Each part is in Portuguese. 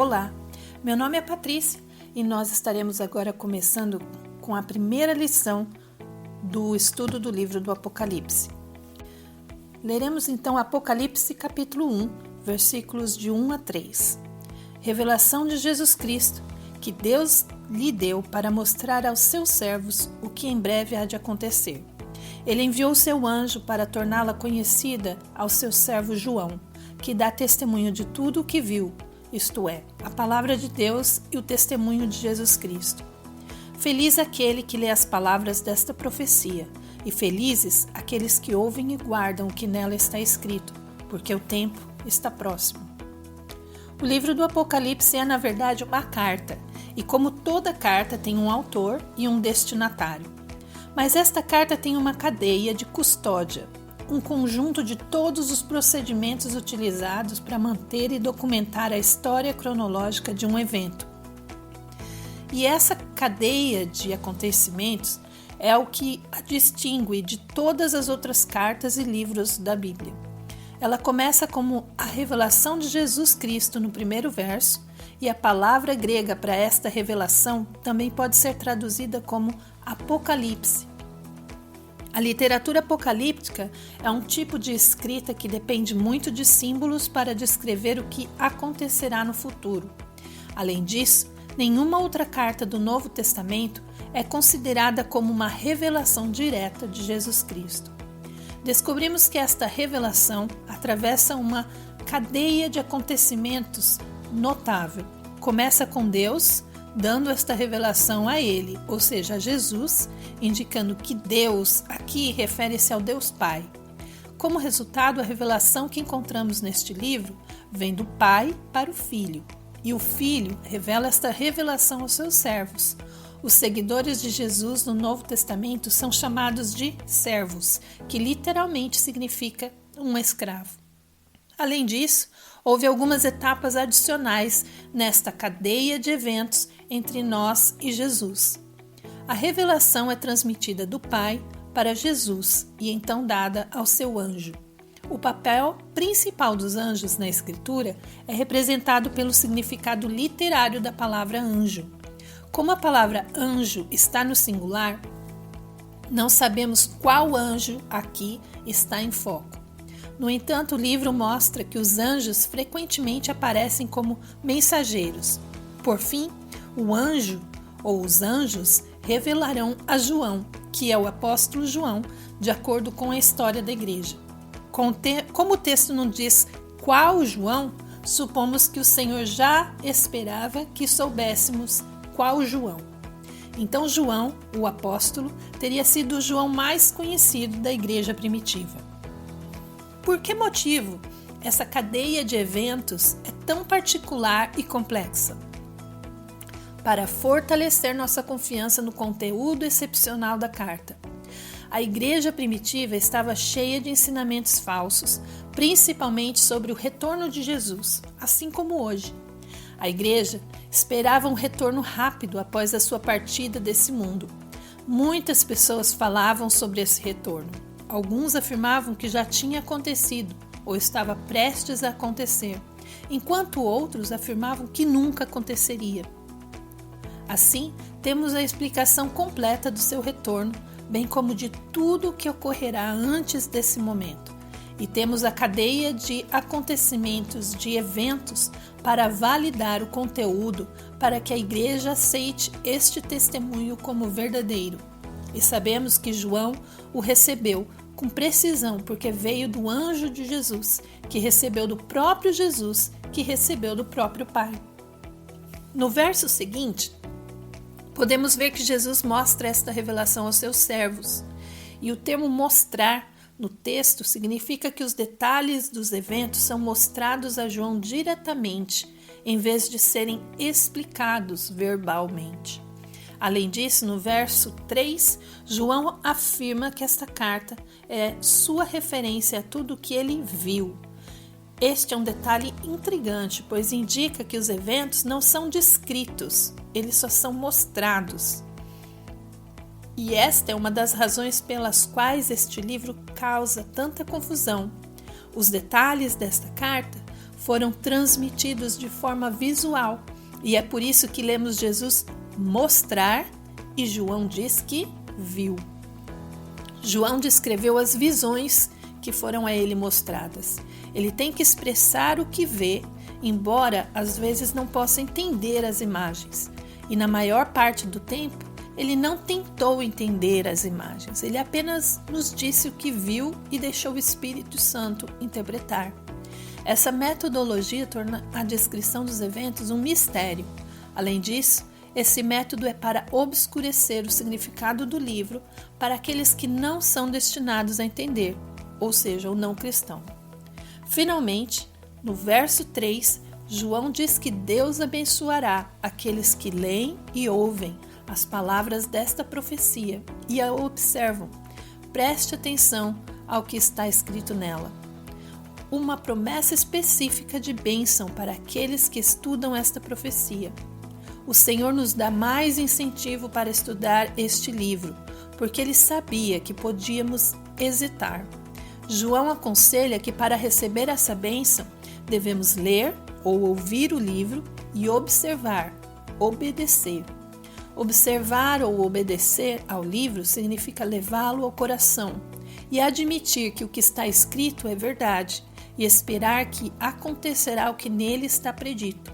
Olá, meu nome é Patrícia e nós estaremos agora começando com a primeira lição do estudo do livro do Apocalipse. Leremos então Apocalipse capítulo 1, versículos de 1 a 3. Revelação de Jesus Cristo, que Deus lhe deu para mostrar aos seus servos o que em breve há de acontecer. Ele enviou seu anjo para torná-la conhecida ao seu servo João, que dá testemunho de tudo o que viu, isto é, a palavra de Deus e o testemunho de Jesus Cristo. Feliz aquele que lê as palavras desta profecia, e felizes aqueles que ouvem e guardam o que nela está escrito, porque o tempo está próximo. O livro do Apocalipse é, na verdade, uma carta, e como toda carta tem um autor e um destinatário. Mas esta carta tem uma cadeia de custódia, um conjunto de todos os procedimentos utilizados para manter e documentar a história cronológica de um evento. E essa cadeia de acontecimentos é o que a distingue de todas as outras cartas e livros da Bíblia. Ela começa como a revelação de Jesus Cristo no primeiro verso, e a palavra grega para esta revelação também pode ser traduzida como Apocalipse. A literatura apocalíptica é um tipo de escrita que depende muito de símbolos para descrever o que acontecerá no futuro. Além disso, nenhuma outra carta do Novo Testamento é considerada como uma revelação direta de Jesus Cristo. Descobrimos que esta revelação atravessa uma cadeia de acontecimentos notável. Começa com Deus dando esta revelação a ele, ou seja, a Jesus, indicando que Deus aqui refere-se ao Deus Pai. Como resultado, a revelação que encontramos neste livro vem do Pai para o Filho, e o Filho revela esta revelação aos seus servos. Os seguidores de Jesus no Novo Testamento são chamados de servos, que literalmente significa um escravo. Além disso, houve algumas etapas adicionais nesta cadeia de eventos entre nós e Jesus. A revelação é transmitida do Pai para Jesus e então dada ao seu anjo. O papel principal dos anjos na Escritura é representado pelo significado literário da palavra anjo. Como a palavra anjo está no singular, não sabemos qual anjo aqui está em foco. No entanto, o livro mostra que os anjos frequentemente aparecem como mensageiros. Por fim, o anjo ou os anjos revelarão a João, que é o apóstolo João, de acordo com a história da igreja. Como o texto não diz qual João, supomos que o Senhor já esperava que soubéssemos qual João. Então João, o apóstolo, teria sido o João mais conhecido da igreja primitiva. Por que motivo essa cadeia de eventos é tão particular e complexa? Para fortalecer nossa confiança no conteúdo excepcional da carta. A igreja primitiva estava cheia de ensinamentos falsos, principalmente sobre o retorno de Jesus, assim como hoje. A igreja esperava um retorno rápido após a sua partida desse mundo. Muitas pessoas falavam sobre esse retorno. Alguns afirmavam que já tinha acontecido ou estava prestes a acontecer, enquanto outros afirmavam que nunca aconteceria. Assim, temos a explicação completa do seu retorno, bem como de tudo o que ocorrerá antes desse momento. E temos a cadeia de acontecimentos, de eventos, para validar o conteúdo para que a igreja aceite este testemunho como verdadeiro. E sabemos que João o recebeu com precisão, porque veio do anjo de Jesus, que recebeu do próprio Jesus, que recebeu do próprio Pai. No verso seguinte, podemos ver que Jesus mostra esta revelação aos seus servos. E o termo mostrar no texto significa que os detalhes dos eventos são mostrados a João diretamente, em vez de serem explicados verbalmente. Além disso, no verso 3, João afirma que esta carta é sua referência a tudo o que ele viu. Este é um detalhe intrigante, pois indica que os eventos não são descritos, eles só são mostrados. E esta é uma das razões pelas quais este livro causa tanta confusão. Os detalhes desta carta foram transmitidos de forma visual, e é por isso que lemos Jesus mostrar e João diz que viu. João descreveu as visões que foram a ele mostradas. Ele tem que expressar o que vê, embora às vezes não possa entender as imagens. E na maior parte do tempo, ele não tentou entender as imagens. Ele apenas nos disse o que viu e deixou o Espírito Santo interpretar. Essa metodologia torna a descrição dos eventos um mistério. Além disso, esse método é para obscurecer o significado do livro para aqueles que não são destinados a entender, ou seja, o não cristão. Finalmente, no verso 3, João diz que Deus abençoará aqueles que leem e ouvem as palavras desta profecia e a observam. Preste atenção ao que está escrito nela. Uma promessa específica de bênção para aqueles que estudam esta profecia. O Senhor nos dá mais incentivo para estudar este livro, porque ele sabia que podíamos hesitar. João aconselha que para receber essa bênção, devemos ler ou ouvir o livro e observar, obedecer. Observar ou obedecer ao livro significa levá-lo ao coração e admitir que o que está escrito é verdade e esperar que acontecerá o que nele está predito.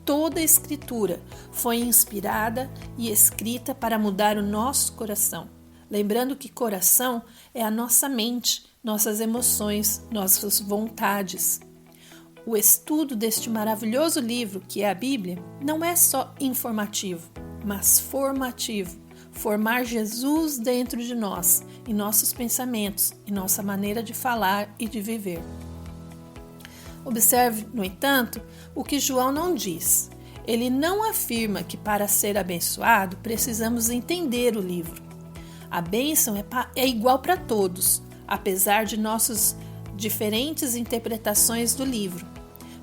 Toda a Escritura foi inspirada e escrita para mudar o nosso coração. Lembrando que coração é a nossa mente, nossas emoções, nossas vontades. O estudo deste maravilhoso livro, que é a Bíblia, não é só informativo, mas formativo. Formar Jesus dentro de nós, em nossos pensamentos, em nossa maneira de falar e de viver. Observe, no entanto, o que João não diz. Ele não afirma que para ser abençoado precisamos entender o livro. A bênção é igual para todos, apesar de nossas diferentes interpretações do livro.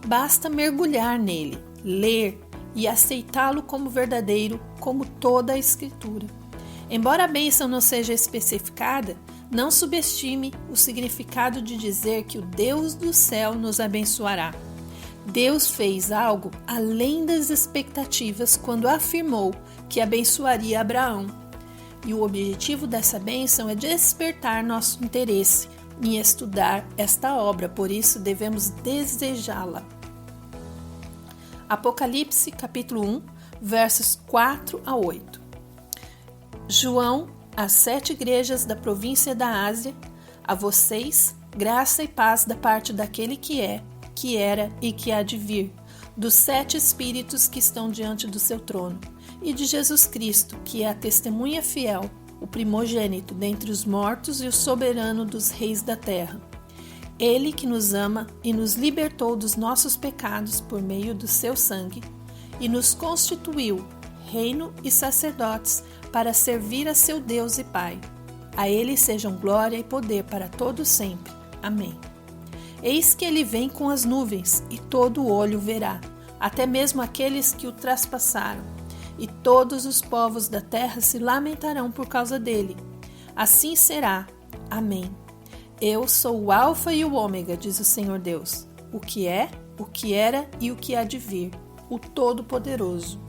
Basta mergulhar nele, ler e aceitá-lo como verdadeiro, como toda a Escritura. Embora a bênção não seja especificada, não subestime o significado de dizer que o Deus do céu nos abençoará. Deus fez algo além das expectativas quando afirmou que abençoaria Abraão. E o objetivo dessa bênção é despertar nosso interesse em estudar esta obra, por isso devemos desejá-la. Apocalipse capítulo 1, versos 4 a 8. João, às 7 igrejas da província da Ásia, a vocês, graça e paz da parte daquele que é, que era e que há de vir, dos 7 Espíritos que estão diante do seu trono, e de Jesus Cristo, que é a testemunha fiel, o primogênito dentre os mortos e o soberano dos reis da terra. Ele que nos ama e nos libertou dos nossos pecados por meio do seu sangue, e nos constituiu reino e sacerdotes para servir a seu Deus e Pai. A ele sejam glória e poder para todos sempre. Amém. Eis que ele vem com as nuvens, e todo o olho verá, até mesmo aqueles que o traspassaram, e todos os povos da terra se lamentarão por causa dele. Assim será. Amém. Eu sou o Alfa e o Ômega, diz o Senhor Deus, o que é, o que era e o que há de vir, o Todo-Poderoso.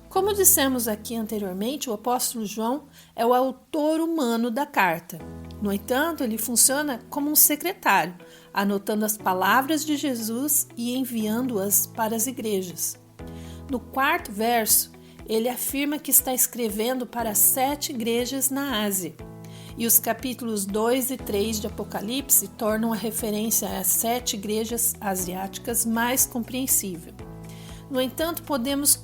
Como dissemos aqui anteriormente, o apóstolo João é o autor humano da carta. No entanto, ele funciona como um secretário, anotando as palavras de Jesus e enviando-as para as igrejas. No 4º verso, ele afirma que está escrevendo para 7 igrejas na Ásia. E os capítulos 2 e 3 de Apocalipse tornam a referência às 7 igrejas asiáticas mais compreensível. No entanto, podemos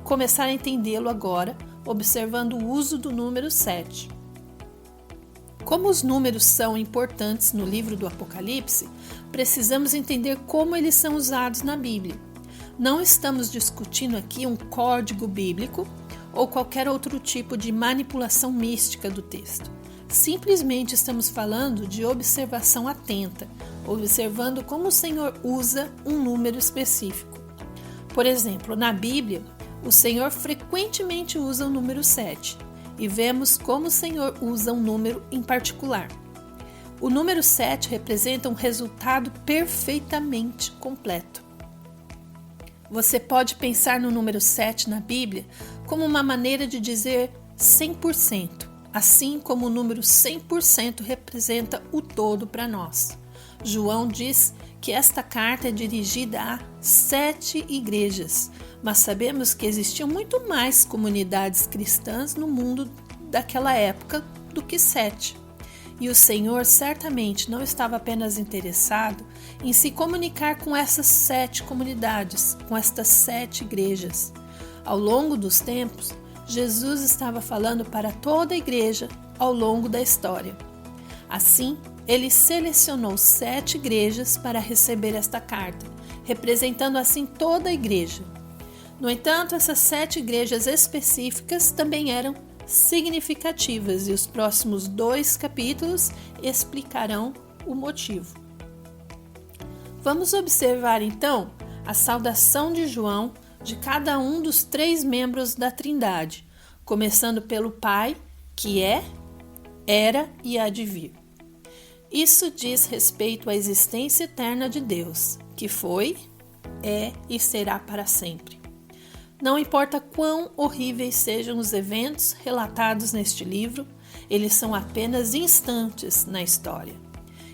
começar a entendê-lo agora, observando o uso do número 7. Como os números são importantes no livro do Apocalipse, precisamos entender como eles são usados na Bíblia. Não estamos discutindo aqui um código bíblico ou qualquer outro tipo de manipulação mística do texto. Simplesmente estamos falando de observação atenta, observando como o Senhor usa um número específico. Por exemplo, na Bíblia, o Senhor frequentemente usa o número 7 e vemos como o Senhor usa um número em particular. O número 7 representa um resultado perfeitamente completo. Você pode pensar no número 7 na Bíblia como uma maneira de dizer 100%, assim como o número 100% representa o todo para nós. João diz que esta carta é dirigida a 7 igrejas, mas sabemos que existiam muito mais comunidades cristãs no mundo daquela época do que 7. E o Senhor certamente não estava apenas interessado em se comunicar com essas 7 comunidades, com estas 7 igrejas. Ao longo dos tempos, Jesus estava falando para toda a igreja ao longo da história. Assim, ele selecionou 7 igrejas para receber esta carta, representando assim toda a igreja. No entanto, essas 7 igrejas específicas também eram significativas e os próximos 2 capítulos explicarão o motivo. Vamos observar então a saudação de João de cada um dos 3 membros da Trindade, começando pelo Pai, que é, era e há de vir. Isso diz respeito à existência eterna de Deus, que foi, é e será para sempre. Não importa quão horríveis sejam os eventos relatados neste livro, eles são apenas instantes na história.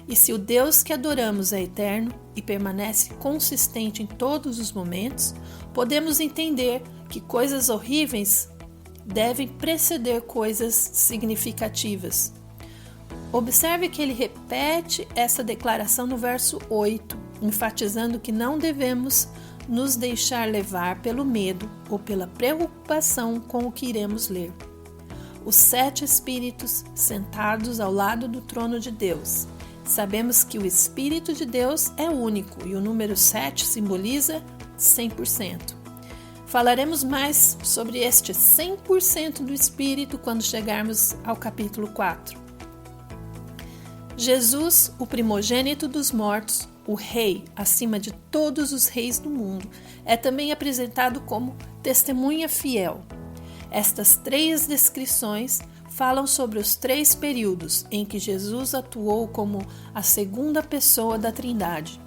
E se o Deus que adoramos é eterno e permanece consistente em todos os momentos, podemos entender que coisas horríveis devem preceder coisas significativas. Observe que ele repete essa declaração no verso 8, enfatizando que não devemos nos deixar levar pelo medo ou pela preocupação com o que iremos ler. Os 7 espíritos sentados ao lado do trono de Deus. Sabemos que o Espírito de Deus é único e o número 7 simboliza 100%. Falaremos mais sobre este 100% do Espírito quando chegarmos ao capítulo 4. Jesus, o primogênito dos mortos, o rei acima de todos os reis do mundo, é também apresentado como testemunha fiel. Estas 3 descrições falam sobre os 3 períodos em que Jesus atuou como a segunda pessoa da Trindade.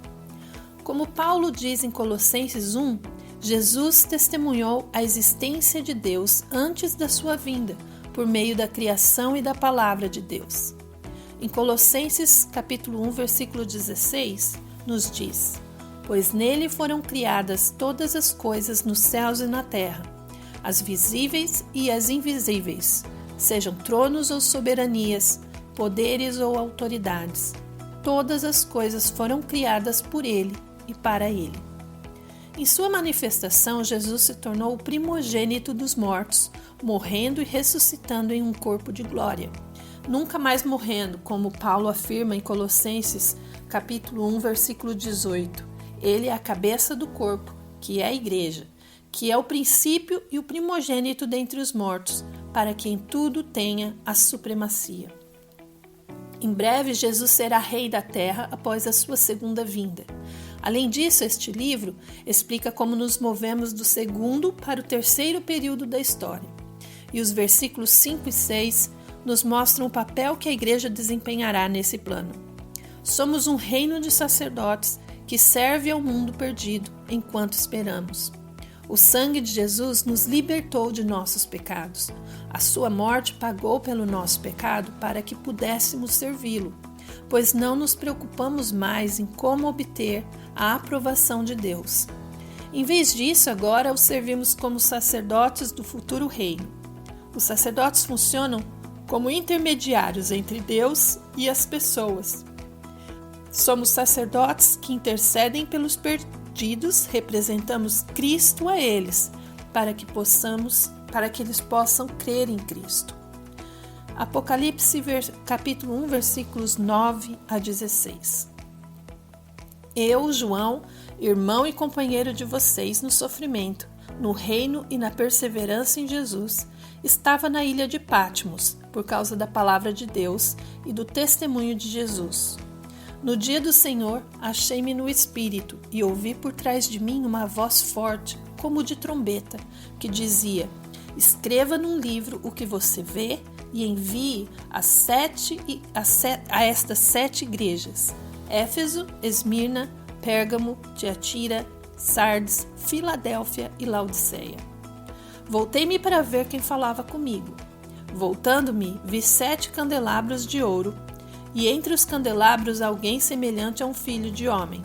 Como Paulo diz em Colossenses 1, Jesus testemunhou a existência de Deus antes da sua vinda, por meio da criação e da palavra de Deus. Em Colossenses capítulo 1, versículo 16, nos diz: pois nele foram criadas todas as coisas nos céus e na terra, as visíveis e as invisíveis, sejam tronos ou soberanias, poderes ou autoridades. Todas as coisas foram criadas por ele e para ele. Em sua manifestação, Jesus se tornou o primogênito dos mortos, morrendo e ressuscitando em um corpo de glória. Nunca mais morrendo, como Paulo afirma em Colossenses capítulo 1, versículo 18. Ele é a cabeça do corpo, que é a igreja, que é o princípio e o primogênito dentre os mortos, para que em tudo tenha a supremacia. Em breve, Jesus será rei da terra após a sua segunda vinda. Além disso, este livro explica como nos movemos do segundo para o terceiro período da história. E os versículos 5 e 6 nos mostram o papel que a igreja desempenhará nesse plano. Somos um reino de sacerdotes que serve ao mundo perdido enquanto esperamos. O sangue de Jesus nos libertou de nossos pecados. A sua morte pagou pelo nosso pecado para que pudéssemos servi-lo, pois não nos preocupamos mais em como obter a aprovação de Deus. Em vez disso, agora o servimos como sacerdotes do futuro reino. Os sacerdotes funcionam como intermediários entre Deus e as pessoas. Somos sacerdotes que intercedem pelos perdidos, representamos Cristo a eles, para que eles possam crer em Cristo. Apocalipse capítulo 1, versículos 9 a 16. Eu, João, irmão e companheiro de vocês no sofrimento, no reino e na perseverança em Jesus, estava na ilha de Patmos, por causa da palavra de Deus e do testemunho de Jesus. No dia do Senhor, achei-me no Espírito e ouvi por trás de mim uma voz forte, como de trombeta, que dizia: escreva num livro o que você vê, e envie a estas 7 igrejas: Éfeso, Esmirna, Pérgamo, Tiatira, Sardes, Filadélfia e Laodiceia. Voltei-me para ver quem falava comigo. Voltando-me, vi 7 candelabros de ouro, e entre os candelabros alguém semelhante a um filho de homem,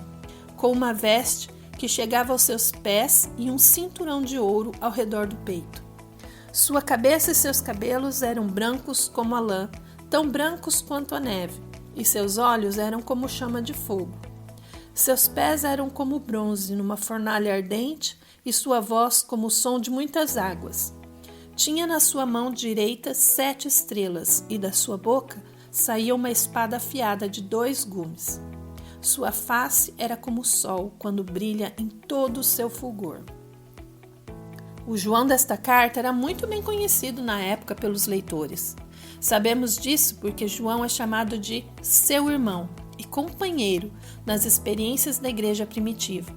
com uma veste que chegava aos seus pés e um cinturão de ouro ao redor do peito. Sua cabeça e seus cabelos eram brancos como a lã, tão brancos quanto a neve, e seus olhos eram como chama de fogo. Seus pés eram como bronze numa fornalha ardente, e sua voz como o som de muitas águas. Tinha na sua mão direita 7 estrelas, e da sua boca saía uma espada afiada de 2 gumes. Sua face era como o sol quando brilha em todo o seu fulgor. O João desta carta era muito bem conhecido na época pelos leitores. Sabemos disso porque João é chamado de seu irmão e companheiro nas experiências da igreja primitiva.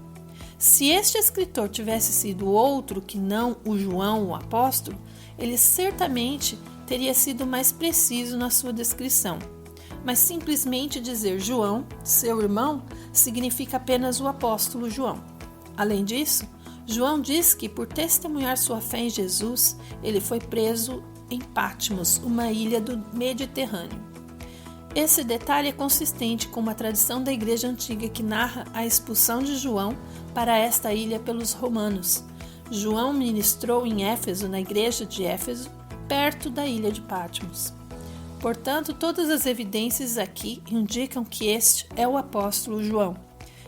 Se este escritor tivesse sido outro que não o João, o apóstolo, ele certamente teria sido mais preciso na sua descrição. Mas simplesmente dizer João, seu irmão, significa apenas o apóstolo João. Além disso, João diz que, por testemunhar sua fé em Jesus, ele foi preso em Patmos, uma ilha do Mediterrâneo. Esse detalhe é consistente com uma tradição da Igreja Antiga que narra a expulsão de João para esta ilha pelos romanos. João ministrou em Éfeso, na igreja de Éfeso, perto da ilha de Patmos. Portanto, todas as evidências aqui indicam que este é o apóstolo João,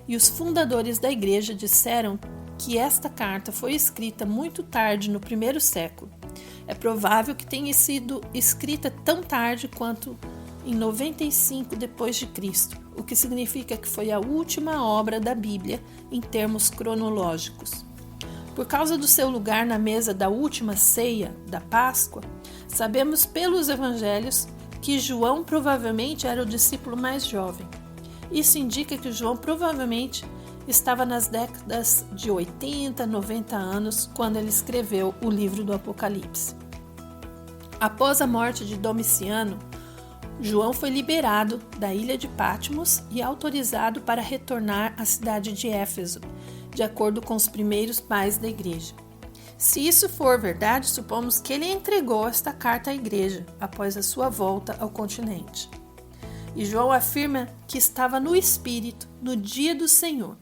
e os fundadores da igreja disseram que esta carta foi escrita muito tarde no 1º século. É provável que tenha sido escrita tão tarde quanto em 95 d.C., o que significa que foi a última obra da Bíblia em termos cronológicos. Por causa do seu lugar na mesa da última ceia da Páscoa, sabemos pelos evangelhos que João provavelmente era o discípulo mais jovem. Isso indica que João provavelmente estava nas décadas de 80, 90 anos quando ele escreveu o livro do Apocalipse. Após a morte de Domiciano, João foi liberado da ilha de Patmos e autorizado para retornar à cidade de Éfeso, de acordo com os primeiros pais da igreja. Se isso for verdade, supomos que ele entregou esta carta à igreja após a sua volta ao continente. E João afirma que estava no Espírito no dia do Senhor.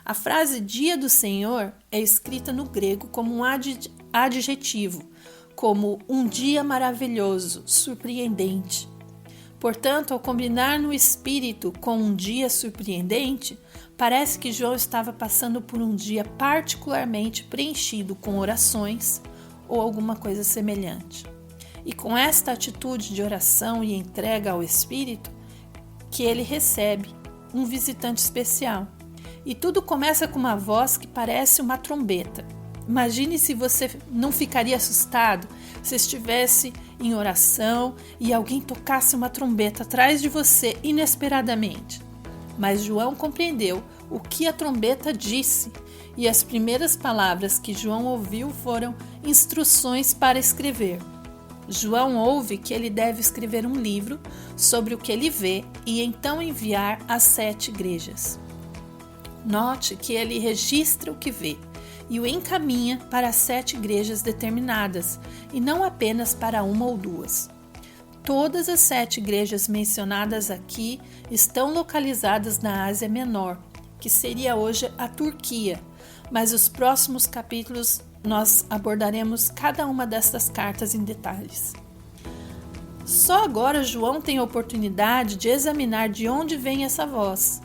A frase dia do Senhor é escrita no grego como um adjetivo, como um dia maravilhoso, surpreendente. Portanto, ao combinar no Espírito com um dia surpreendente, parece que João estava passando por um dia particularmente preenchido com orações ou alguma coisa semelhante. E com esta atitude de oração e entrega ao Espírito, que ele recebe um visitante especial. E tudo começa com uma voz que parece uma trombeta. Imagine se você não ficaria assustado se estivesse em oração e alguém tocasse uma trombeta atrás de você inesperadamente. Mas João compreendeu o que a trombeta disse, e as primeiras palavras que João ouviu foram instruções para escrever. João ouve que ele deve escrever um livro sobre o que ele vê e então enviar às 7 igrejas. Note que ele registra o que vê e o encaminha para as 7 igrejas determinadas, e não apenas para 1 ou 2. Todas as 7 igrejas mencionadas aqui estão localizadas na Ásia Menor, que seria hoje a Turquia, mas os próximos capítulos nós abordaremos cada uma destas cartas em detalhes. Só agora João tem a oportunidade de examinar de onde vem essa voz.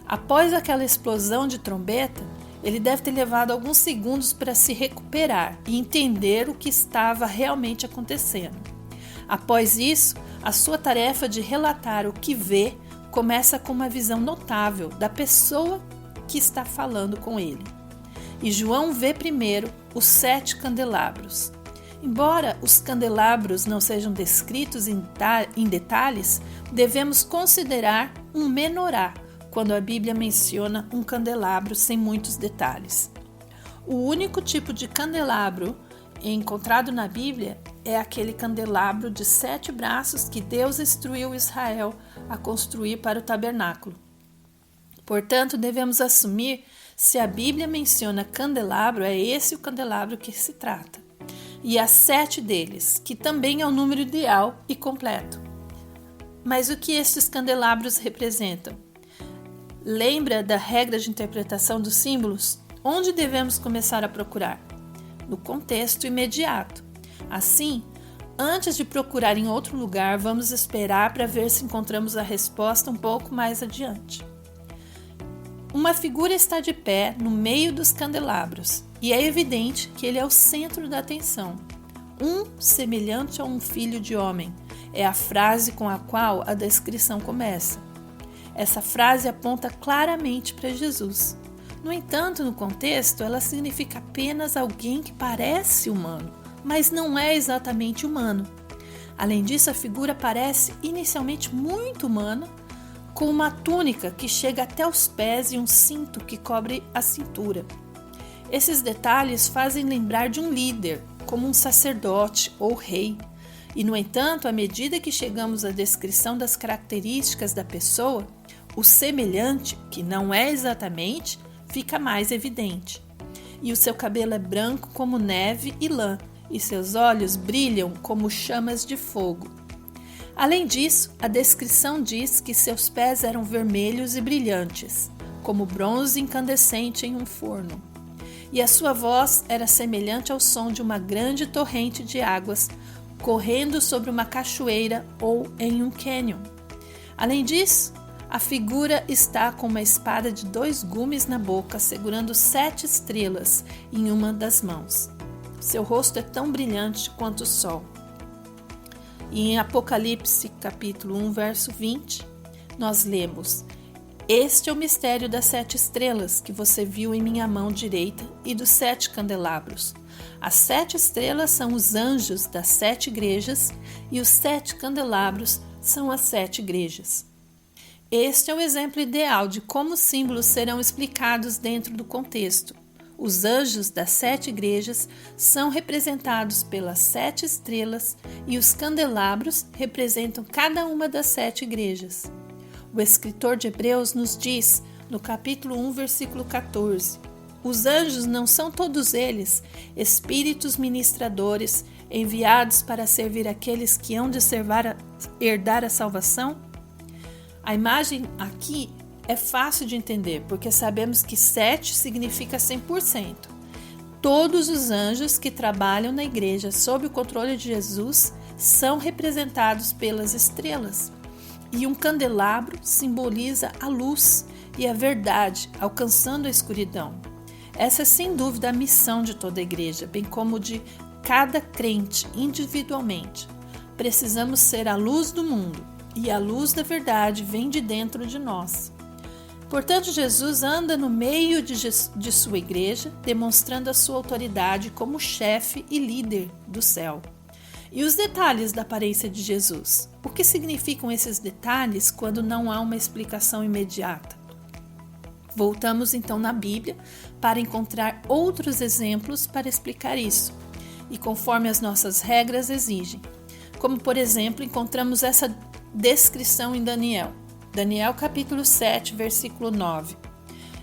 Após aquela explosão de trombeta, ele deve ter levado alguns segundos para se recuperar e entender o que estava realmente acontecendo. Após isso, a sua tarefa de relatar o que vê começa com uma visão notável da pessoa que está falando com ele. E João vê primeiro os 7 candelabros. Embora os candelabros não sejam descritos em detalhes, devemos considerar um menorá quando a Bíblia menciona um candelabro sem muitos detalhes. O único tipo de candelabro encontrado na Bíblia é aquele candelabro de 7 braços que Deus instruiu Israel a construir para o tabernáculo. Portanto, devemos assumir, se a Bíblia menciona candelabro, é esse o candelabro que se trata. E há 7 deles, que também é o número ideal e completo. Mas o que estes candelabros representam? Lembra da regra de interpretação dos símbolos? Onde devemos começar a procurar? No contexto imediato. Assim, antes de procurar em outro lugar, vamos esperar para ver se encontramos a resposta um pouco mais adiante. Uma figura está de pé no meio dos candelabros e é evidente que ele é o centro da atenção. Semelhante a um filho de homem, é a frase com a qual a descrição começa. Essa frase aponta claramente para Jesus. No entanto, no contexto, ela significa apenas alguém que parece humano, mas não é exatamente humano. Além disso, a figura parece inicialmente muito humana, com uma túnica que chega até os pés e um cinto que cobre a cintura. Esses detalhes fazem lembrar de um líder, como um sacerdote ou rei. E, no entanto, à medida que chegamos à descrição das características da pessoa, o semelhante, que não é exatamente, fica mais evidente. E o seu cabelo é branco como neve e lã, e seus olhos brilham como chamas de fogo. Além disso, a descrição diz que seus pés eram vermelhos e brilhantes, como bronze incandescente em um forno. E a sua voz era semelhante ao som de uma grande torrente de águas correndo sobre uma cachoeira ou em um cânion. Além disso, a figura está com uma espada de 2 gumes na boca, segurando 7 estrelas em uma das mãos. Seu rosto é tão brilhante quanto o sol. E em Apocalipse, capítulo 1, verso 20, nós lemos: Este é o mistério das 7 estrelas que você viu em minha mão direita e dos 7 candelabros. As 7 estrelas são os anjos das 7 igrejas e os 7 candelabros são as 7 igrejas. Este é o exemplo ideal de como os símbolos serão explicados dentro do contexto. Os anjos das 7 igrejas são representados pelas 7 estrelas e os candelabros representam cada uma das 7 igrejas. O escritor de Hebreus nos diz, no capítulo 1, versículo 14, os anjos não são todos eles espíritos ministradores enviados para servir aqueles que hão de herdar a salvação? A imagem aqui é fácil de entender, porque sabemos que 7 significa 100%. Todos os anjos que trabalham na igreja sob o controle de Jesus são representados pelas estrelas. E um candelabro simboliza a luz e a verdade, alcançando a escuridão. Essa é sem dúvida a missão de toda a igreja, bem como de cada crente individualmente. Precisamos ser a luz do mundo, e a luz da verdade vem de dentro de nós. Portanto, Jesus anda no meio de sua igreja, demonstrando a sua autoridade como chefe e líder do céu. E os detalhes da aparência de Jesus? O que significam esses detalhes quando não há uma explicação imediata? Voltamos então na Bíblia para encontrar outros exemplos para explicar isso, e conforme as nossas regras exigem. Como, por exemplo, encontramos essa descrição em Daniel. Daniel capítulo 7, versículo 9.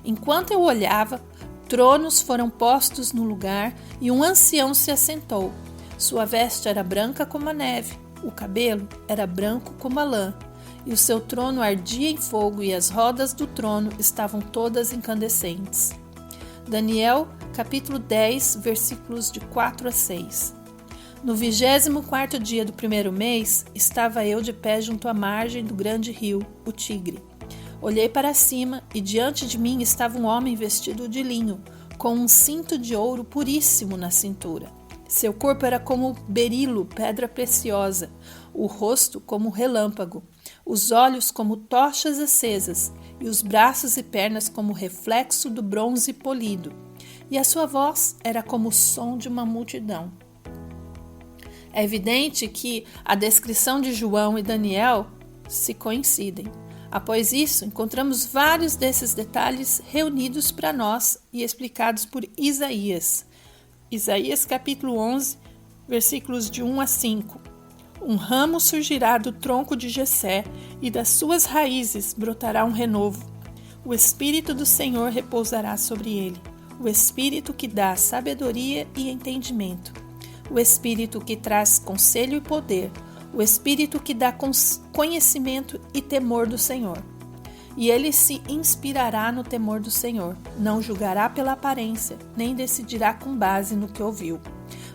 Enquanto eu olhava, tronos foram postos no lugar e um ancião se assentou. Sua veste era branca como a neve, o cabelo era branco como a lã, e o seu trono ardia em fogo e as rodas do trono estavam todas incandescentes. Daniel capítulo 10, versículos de 4 a 6. No 24º dia do 1º mês, estava eu de pé junto à margem do grande rio, o Tigre. Olhei para cima e diante de mim estava um homem vestido de linho, com um cinto de ouro puríssimo na cintura. Seu corpo era como berilo, pedra preciosa, o rosto como relâmpago, os olhos como tochas acesas e os braços e pernas como reflexo do bronze polido. E a sua voz era como o som de uma multidão. É evidente que a descrição de João e Daniel se coincidem. Após isso, encontramos vários desses detalhes reunidos para nós e explicados por Isaías. Isaías capítulo 11, versículos de 1 a 5. Um ramo surgirá do tronco de Jessé, e das suas raízes brotará um renovo. O Espírito do Senhor repousará sobre ele, o Espírito que dá sabedoria e entendimento, o Espírito que traz conselho e poder, o Espírito que dá conhecimento e temor do Senhor. E ele se inspirará no temor do Senhor, não julgará pela aparência, nem decidirá com base no que ouviu,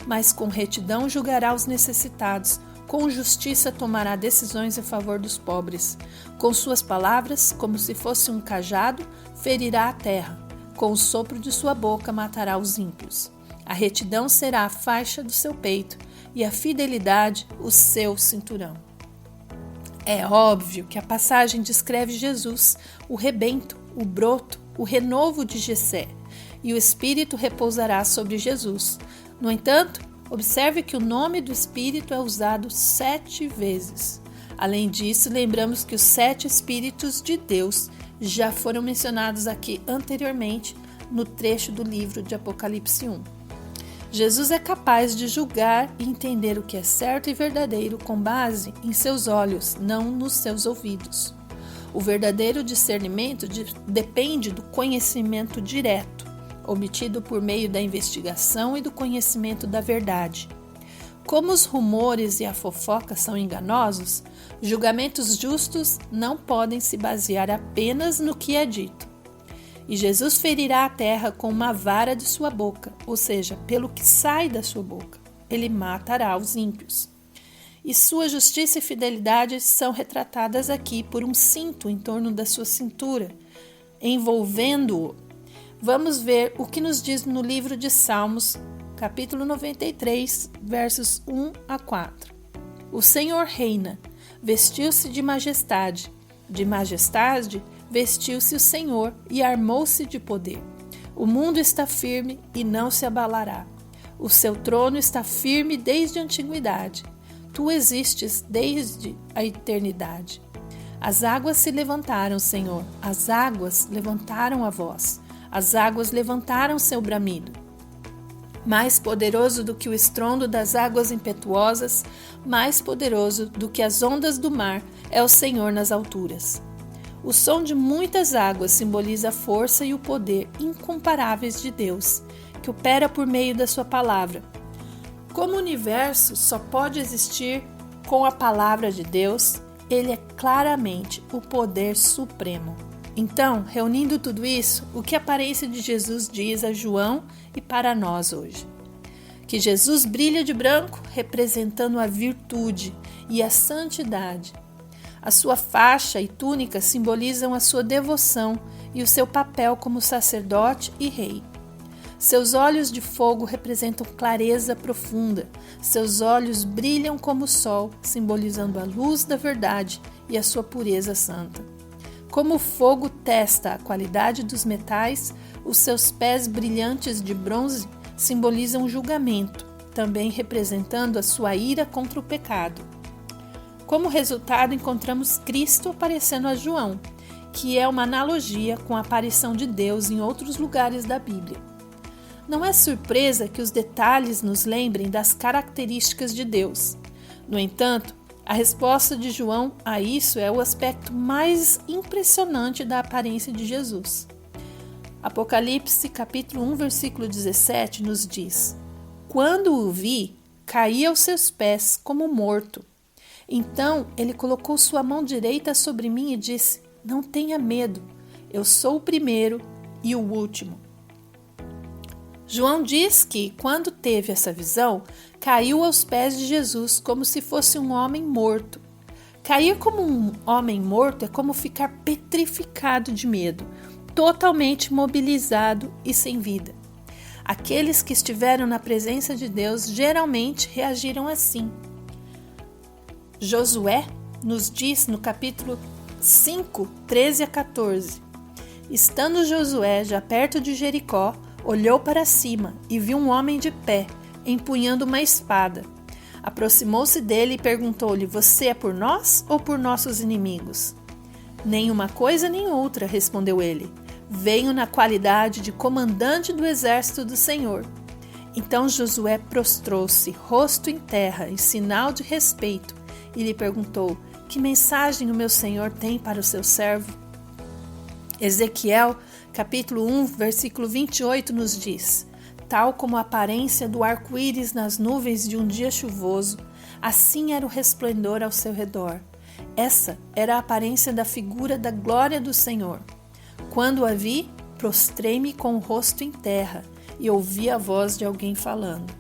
mas com retidão julgará os necessitados, com justiça tomará decisões em favor dos pobres. Com suas palavras, como se fosse um cajado, ferirá a terra. Com o sopro de sua boca matará os ímpios. A retidão será a faixa do seu peito e a fidelidade o seu cinturão. É óbvio que a passagem descreve Jesus, o rebento, o broto, o renovo de Jessé, e o Espírito repousará sobre Jesus. No entanto, observe que o nome do Espírito é usado 7 vezes. Além disso, lembramos que os 7 Espíritos de Deus já foram mencionados aqui anteriormente no trecho do livro de Apocalipse 1. Jesus é capaz de julgar e entender o que é certo e verdadeiro com base em seus olhos, não nos seus ouvidos. O verdadeiro discernimento depende do conhecimento direto, obtido por meio da investigação e do conhecimento da verdade. Como os rumores e a fofoca são enganosos, julgamentos justos não podem se basear apenas no que é dito. E Jesus ferirá a terra com uma vara de sua boca, ou seja, pelo que sai da sua boca. Ele matará os ímpios. E sua justiça e fidelidade são retratadas aqui por um cinto em torno da sua cintura, envolvendo-o. Vamos ver o que nos diz no livro de Salmos, capítulo 93, versos 1 a 4. O Senhor reina, vestiu-se de majestade vestiu-se o Senhor e armou-se de poder. O mundo está firme e não se abalará. O seu trono está firme desde a antiguidade. Tu existes desde a eternidade. As águas se levantaram, Senhor, as águas levantaram a voz. As águas levantaram seu bramido. Mais poderoso do que o estrondo das águas impetuosas, mais poderoso do que as ondas do mar, é o Senhor nas alturas. O som de muitas águas simboliza a força e o poder incomparáveis de Deus, que opera por meio da sua palavra. Como o universo só pode existir com a palavra de Deus, ele é claramente o poder supremo. Então, reunindo tudo isso, o que a aparência de Jesus diz a João e para nós hoje? Que Jesus brilha de branco, representando a virtude e a santidade. A sua faixa e túnica simbolizam a sua devoção e o seu papel como sacerdote e rei. Seus olhos de fogo representam clareza profunda. Seus olhos brilham como o sol, simbolizando a luz da verdade e a sua pureza santa. Como o fogo testa a qualidade dos metais, os seus pés brilhantes de bronze simbolizam o julgamento, também representando a sua ira contra o pecado. Como resultado, encontramos Cristo aparecendo a João, que é uma analogia com a aparição de Deus em outros lugares da Bíblia. Não é surpresa que os detalhes nos lembrem das características de Deus. No entanto, a resposta de João a isso é o aspecto mais impressionante da aparência de Jesus. Apocalipse, capítulo 1, versículo 17, nos diz: Quando o vi, caí aos seus pés como morto. Então ele colocou sua mão direita sobre mim e disse: Não tenha medo, eu sou o primeiro e o último. João diz que, quando teve essa visão, caiu aos pés de Jesus como se fosse um homem morto. Cair como um homem morto é como ficar petrificado de medo, totalmente imobilizado e sem vida. Aqueles que estiveram na presença de Deus geralmente reagiram assim. Josué nos diz no capítulo 5, 13 a 14. Estando Josué já perto de Jericó, olhou para cima e viu um homem de pé, empunhando uma espada. Aproximou-se dele e perguntou-lhe: Você é por nós ou por nossos inimigos? Nem uma coisa nem outra, respondeu ele. Venho na qualidade de comandante do exército do Senhor. Então Josué prostrou-se, rosto em terra, em sinal de respeito, e lhe perguntou: que mensagem o meu senhor tem para o seu servo? Ezequiel, capítulo 1, versículo 28 nos diz: tal como a aparência do arco-íris nas nuvens de um dia chuvoso, assim era o resplendor ao seu redor. Essa era a aparência da figura da glória do Senhor. Quando a vi, prostrei-me com o rosto em terra e ouvi a voz de alguém falando.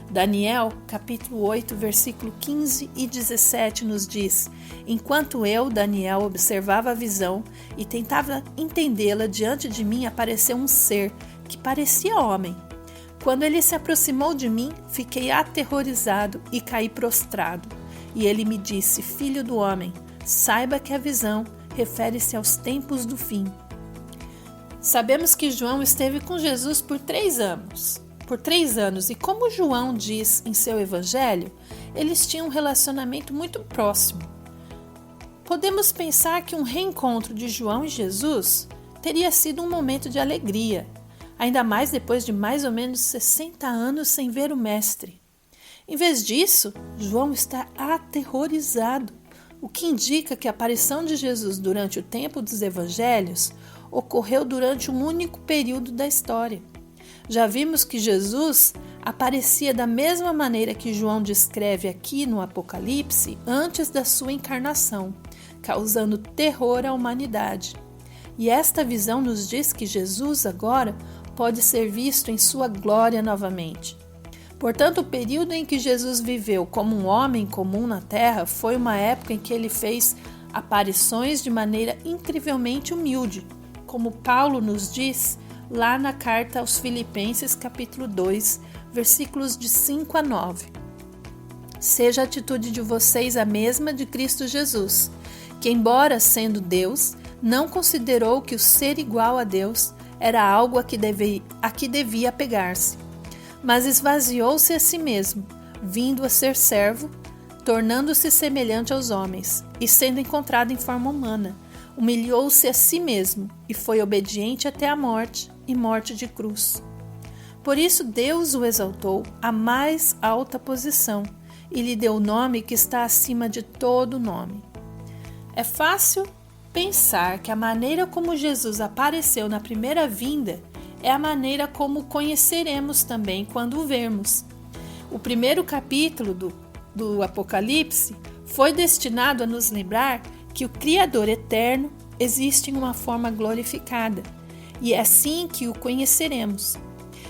Daniel, capítulo 8, versículo 15 e 17 nos diz: enquanto eu, Daniel, observava a visão e tentava entendê-la, diante de mim apareceu um ser que parecia homem. Quando ele se aproximou de mim, fiquei aterrorizado e caí prostrado. E ele me disse: filho do homem, saiba que a visão refere-se aos tempos do fim. Sabemos que João esteve com Jesus por 3 anos. E como João diz em seu evangelho, eles tinham um relacionamento muito próximo. Podemos pensar que um reencontro de João e Jesus teria sido um momento de alegria, ainda mais depois de mais ou menos 60 anos sem ver o Mestre. Em vez disso, João está aterrorizado, o que indica que a aparição de Jesus durante o tempo dos evangelhos ocorreu durante um único período da história. Já vimos que Jesus aparecia da mesma maneira que João descreve aqui no Apocalipse antes da sua encarnação, causando terror à humanidade. E esta visão nos diz que Jesus agora pode ser visto em sua glória novamente. Portanto, o período em que Jesus viveu como um homem comum na terra foi uma época em que ele fez aparições de maneira incrivelmente humilde, como Paulo nos diz lá na carta aos Filipenses, capítulo 2, versículos de 5 a 9. Seja a atitude de vocês a mesma de Cristo Jesus, que, embora sendo Deus, não considerou que o ser igual a Deus era algo a que devia apegar-se, mas esvaziou-se a si mesmo, vindo a ser servo, tornando-se semelhante aos homens, e sendo encontrado em forma humana, humilhou-se a si mesmo e foi obediente até a morte e morte de cruz. Por isso Deus o exaltou à mais alta posição e lhe deu o nome que está acima de todo nome. É fácil pensar que a maneira como Jesus apareceu na primeira vinda é a maneira como o conheceremos também quando o vermos. O primeiro capítulo do Apocalipse foi destinado a nos lembrar que o Criador eterno existe em uma forma glorificada, e é assim que o conheceremos.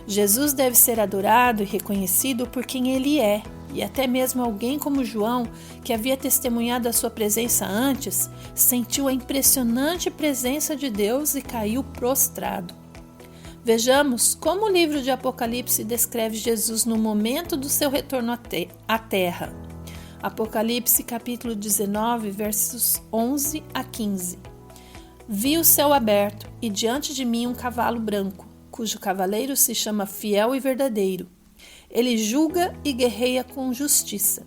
Jesus deve ser adorado e reconhecido por quem ele é, e até mesmo alguém como João, que havia testemunhado a sua presença antes, sentiu a impressionante presença de Deus e caiu prostrado. Vejamos como o livro de Apocalipse descreve Jesus no momento do seu retorno à terra. Apocalipse capítulo 19, versos 11 a 15. Vi o céu aberto e diante de mim um cavalo branco, cujo cavaleiro se chama Fiel e Verdadeiro. Ele julga e guerreia com justiça.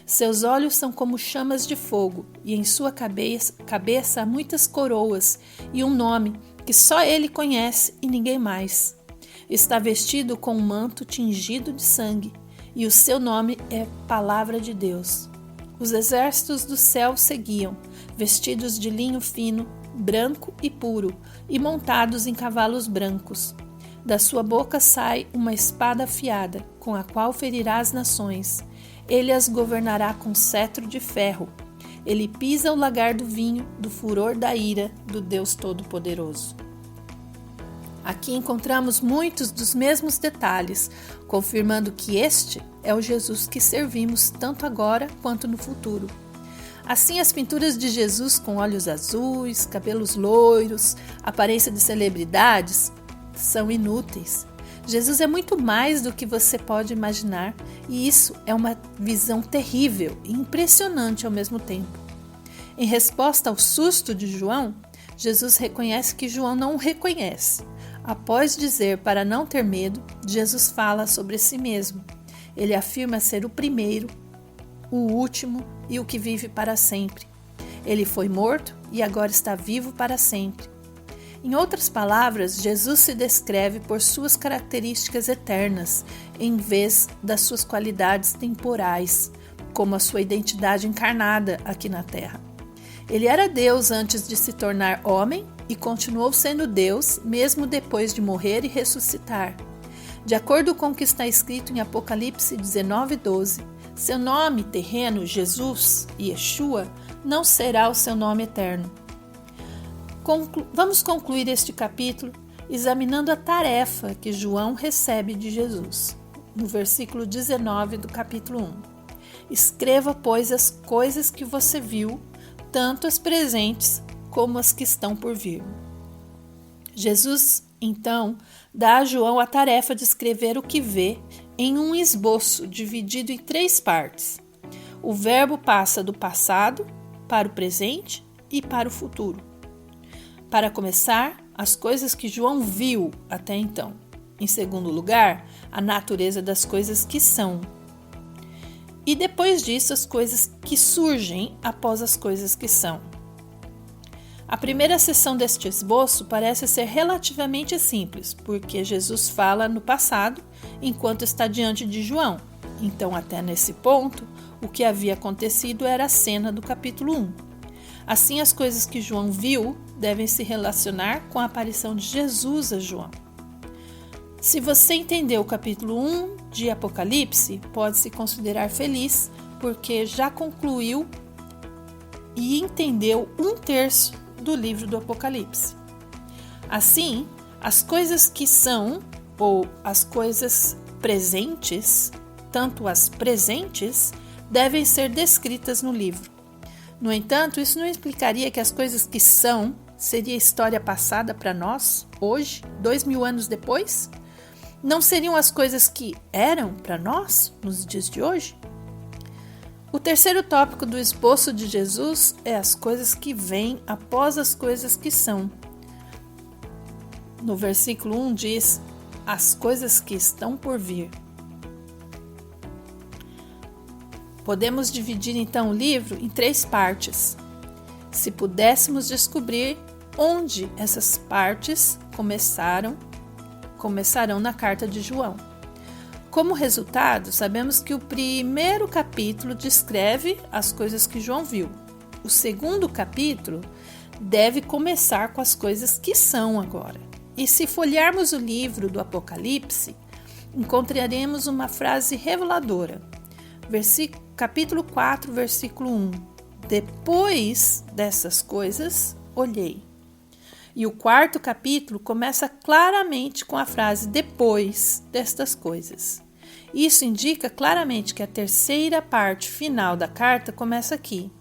Seus olhos são como chamas de fogo e em sua cabeça há muitas coroas e um nome que só ele conhece e ninguém mais. Está vestido com um manto tingido de sangue e o seu nome é Palavra de Deus. Os exércitos do céu seguiam, vestidos de linho fino, branco e puro, e montados em cavalos brancos. Da sua boca sai uma espada afiada, com a qual ferirá as nações. Ele as governará com cetro de ferro. Ele pisa o lagar do vinho, do furor da ira do Deus Todo-Poderoso. Aqui encontramos muitos dos mesmos detalhes, confirmando que este é o Jesus que servimos tanto agora quanto no futuro. Assim, as pinturas de Jesus com olhos azuis, cabelos loiros, aparência de celebridades, são inúteis. Jesus é muito mais do que você pode imaginar, e isso é uma visão terrível e impressionante ao mesmo tempo. Em resposta ao susto de João, Jesus reconhece que João não o reconhece. Após dizer para não ter medo, Jesus fala sobre si mesmo. Ele afirma ser o primeiro, o último e o que vive para sempre. Ele foi morto e agora está vivo para sempre. Em outras palavras, Jesus se descreve por suas características eternas, em vez das suas qualidades temporais, como a sua identidade encarnada aqui na Terra. Ele era Deus antes de se tornar homem e continuou sendo Deus mesmo depois de morrer e ressuscitar. De acordo com o que está escrito em Apocalipse 19:12, seu nome terreno, Jesus, Yeshua, não será o seu nome eterno. Vamos concluir este capítulo examinando a tarefa que João recebe de Jesus, no versículo 19 do capítulo 1. Escreva, pois, as coisas que você viu, tanto as presentes como as que estão por vir. Jesus, então, dá a João a tarefa de escrever o que vê em um esboço dividido em 3 partes. O verbo passa do passado para o presente e para o futuro. Para começar, as coisas que João viu até então. Em segundo lugar, a natureza das coisas que são. E depois disso, as coisas que surgem após as coisas que são. A primeira seção deste esboço parece ser relativamente simples, porque Jesus fala no passado enquanto está diante de João. Então, até nesse ponto, o que havia acontecido era a cena do capítulo 1. Assim, as coisas que João viu devem se relacionar com a aparição de Jesus a João. Se você entendeu o capítulo 1 de Apocalipse, pode se considerar feliz, porque já concluiu e entendeu 1/3 do livro do Apocalipse. Assim, as coisas que são, ou as coisas presentes, tanto as presentes, devem ser descritas no livro. No entanto, isso não implicaria que as coisas que são seria história passada para nós, hoje, 2000 anos depois? Não seriam as coisas que eram para nós, nos dias de hoje? O terceiro tópico do esboço de Jesus é as coisas que vêm após as coisas que são. No versículo 1 diz, as coisas que estão por vir. Podemos dividir então o livro em 3 partes. Se pudéssemos descobrir onde essas partes começarão na carta de João. Como resultado, sabemos que o primeiro capítulo descreve as coisas que João viu. O segundo capítulo deve começar com as coisas que são agora. E se folhearmos o livro do Apocalipse, encontraremos uma frase reveladora. Capítulo 4, versículo 1. Depois dessas coisas, olhei. E o 4º capítulo começa claramente com a frase depois destas coisas. Isso indica claramente que a terceira parte final da carta começa aqui.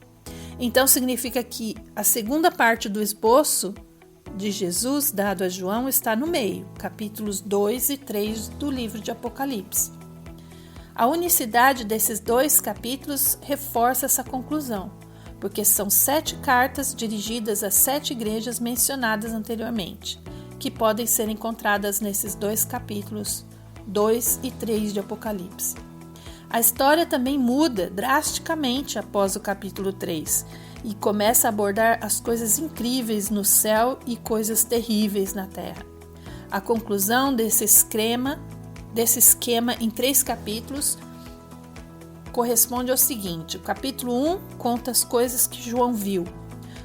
Então significa que a segunda parte do esboço de Jesus dado a João está no meio, capítulos 2 e 3 do livro de Apocalipse. A unicidade desses 2 capítulos reforça essa conclusão, porque são 7 cartas dirigidas às 7 igrejas mencionadas anteriormente, que podem ser encontradas nesses 2 capítulos, 2 e 3 de Apocalipse. A história também muda drasticamente após o capítulo 3 e começa a abordar as coisas incríveis no céu e coisas terríveis na terra. A conclusão desse esquema em 3 capítulos corresponde ao seguinte: o capítulo 1 conta as coisas que João viu,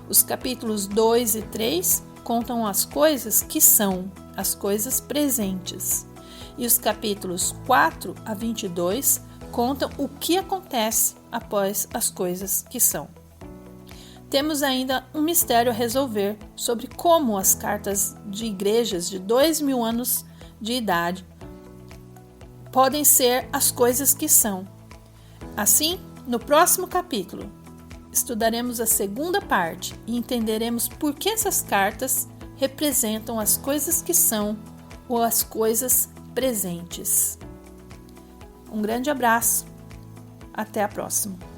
os capítulos 2 e 3 contam as coisas que são, as coisas presentes, e os capítulos 4 a 22 contam o que acontece após as coisas que são. Temos ainda um mistério a resolver sobre como as cartas de igrejas de 2000 anos de idade podem ser as coisas que são. Assim, no próximo capítulo, estudaremos a segunda parte e entenderemos por que essas cartas representam as coisas que são ou as coisas presentes. Um grande abraço. Até a próxima.